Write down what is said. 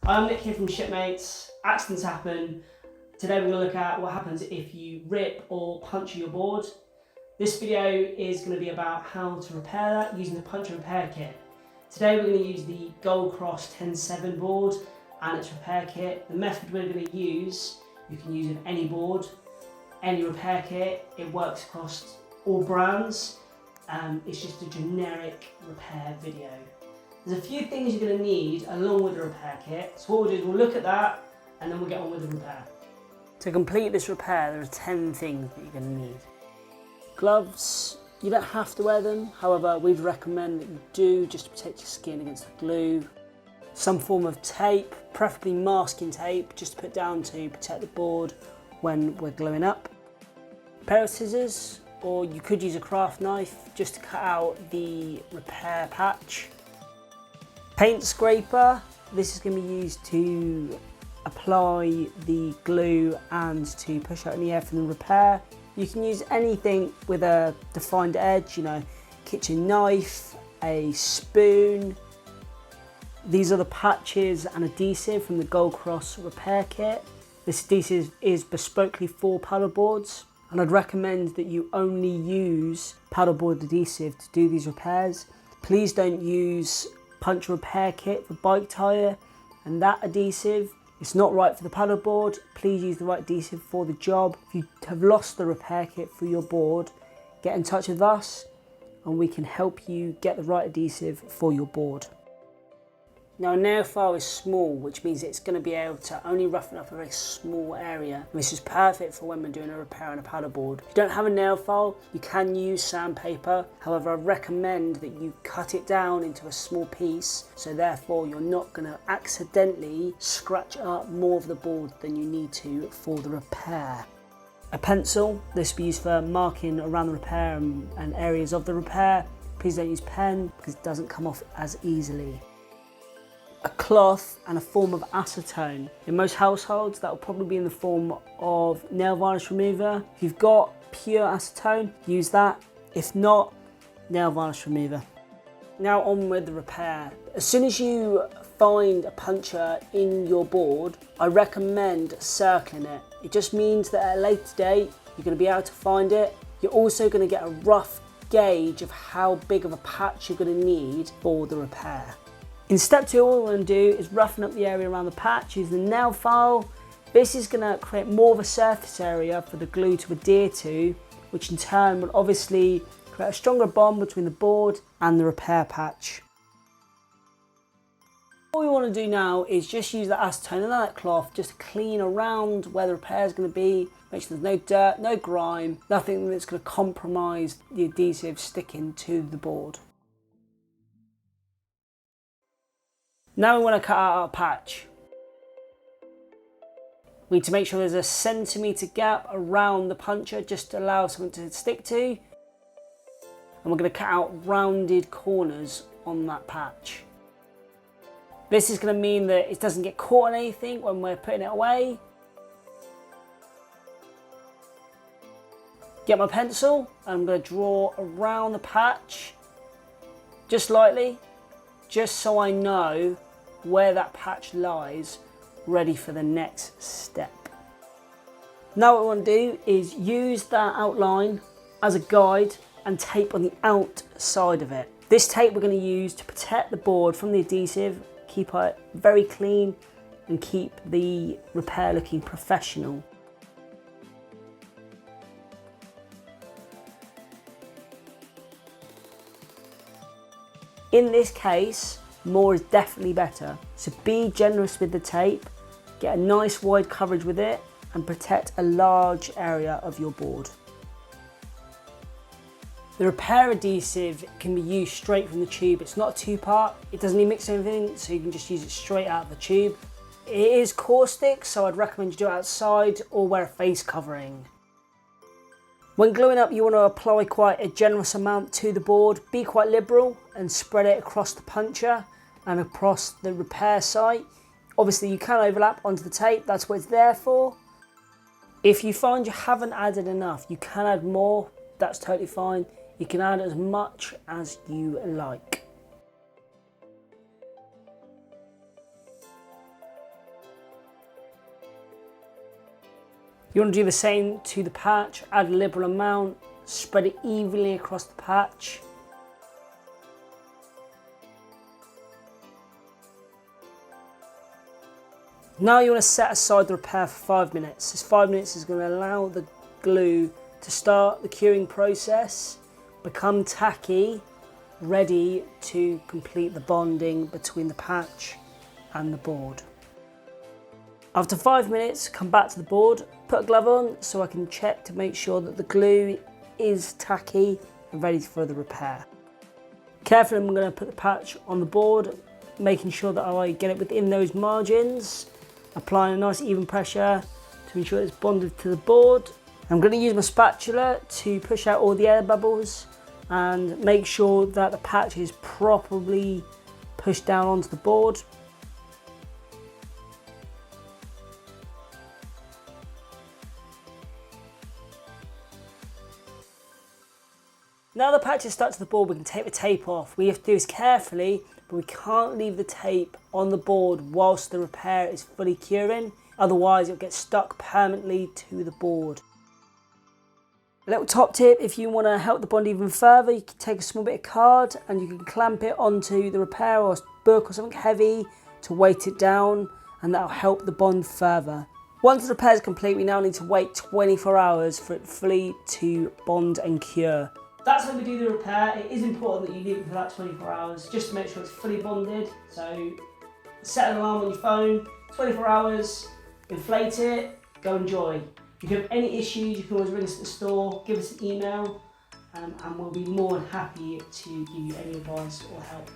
I'm Nick here from Shipmates. Accidents happen. Today we're going to look at what happens if you rip or puncture your board. This video is going to be about how to repair that using the puncture repair kit. Today we're going to use the Gul Cross 10.7 board and its repair kit. The method we're going to use, you can use with any board, any repair kit. It works across all brands. It's just a generic repair video. There's a few things you're going to need along with the repair kit. So what we'll do is we'll look at that and then we'll get on with the repair. To complete this repair, there are 10 things that you're going to need. Gloves, you don't have to wear them. However, we'd recommend that you do, just to protect your skin against the glue. Some form of tape, preferably masking tape, just to put down to protect the board when we're gluing up. A pair of scissors, or you could use a craft knife just to cut out the repair patch. Paint scraper, this is going to be used to apply the glue and to push out any air from the repair. You can use anything with a defined edge, you know, kitchen knife, a spoon. These are the patches and adhesive from the Gul Cross repair kit. This adhesive is bespokely for paddleboards, and I'd recommend that you only use paddleboard adhesive to do these repairs. Please don't use puncture repair kit for bike tyre and that adhesive. It's not right for the paddleboard. Please use the right adhesive for the job. If you have lost the repair kit for your board, get in touch with us and we can help you get the right adhesive for your board. Now, a nail file is small, which means it's going to be able to only roughen up a very small area. And this is perfect for when we're doing a repair on a paddleboard. If you don't have a nail file, you can use sandpaper. However, I recommend that you cut it down into a small piece, so therefore you're not going to accidentally scratch up more of the board than you need to for the repair. A pencil, this will be used for marking around the repair and areas of the repair. Please don't use pen because it doesn't come off as easily. A cloth and a form of acetone. In most households, that will probably be in the form of nail varnish remover. If you've got pure acetone, use that. If not, nail varnish remover. Now on with the repair. As soon as you find a puncture in your board, I recommend circling it. It just means that at a later date, you're going to be able to find it. You're also going to get a rough gauge of how big of a patch you're going to need for the repair. In step 2, all we're going to do is roughen up the area around the patch using the nail file. This is going to create more of a surface area for the glue to adhere to, which in turn will obviously create a stronger bond between the board and the repair patch. What we want to do now is just use that acetone and that cloth just to clean around where the repair is going to be, make sure there's no dirt, no grime, nothing that's going to compromise the adhesive sticking to the board. Now we want to cut out our patch. We need to make sure there's a centimetre gap around the puncture just to allow something to stick to. And we're going to cut out rounded corners on that patch. This is going to mean that it doesn't get caught on anything when we're putting it away. Get my pencil and I'm going to draw around the patch just lightly, just so I know where that patch lies, ready for the next step. Now what we want to do is use that outline as a guide and tape on the outside of it. This tape we're going to use to protect the board from the adhesive, keep it very clean and keep the repair looking professional. In this case, more is definitely better. So be generous with the tape, get a nice wide coverage with it and protect a large area of your board. The repair adhesive can be used straight from the tube. It's not a two-part, it doesn't need mix anything, so you can just use it straight out of the tube. It is caustic, so I'd recommend you do it outside or wear a face covering. When gluing up, you want to apply quite a generous amount to the board. Be quite liberal and spread it across the puncture and across the repair site. Obviously you can overlap onto the tape, that's what it's there for. If you find you haven't added enough, you can add more, that's totally fine. You can add as much as you like. You want to do the same to the patch, add a liberal amount, spread it evenly across the patch. Now you want to set aside the repair for 5 minutes. This 5 minutes is going to allow the glue to start the curing process, become tacky, ready to complete the bonding between the patch and the board. After 5 minutes, come back to the board, put a glove on so I can check to make sure that the glue is tacky and ready for the repair. Carefully, I'm going to put the patch on the board, making sure that I get it within those margins, applying a nice even pressure to ensure it's bonded to the board. I'm going to use my spatula to push out all the air bubbles and make sure that the patch is properly pushed down onto the board. Now the patch is stuck to the board, we can take the tape off. We have to do this carefully, but we can't leave the tape on the board whilst the repair is fully curing, otherwise it'll get stuck permanently to the board. A little top tip, if you want to help the bond even further, you can take a small bit of card and you can clamp it onto the repair or a book or something heavy to weight it down, and that'll help the bond further. Once the repair is complete, we now need to wait 24 hours for it fully to bond and cure. That's how we do the repair. It is important that you leave it for that 24 hours just to make sure it's fully bonded. So set an alarm on your phone, 24 hours, inflate it, go enjoy. If you have any issues, you can always ring us at the store, give us an email, and we'll be more than happy to give you any advice or help.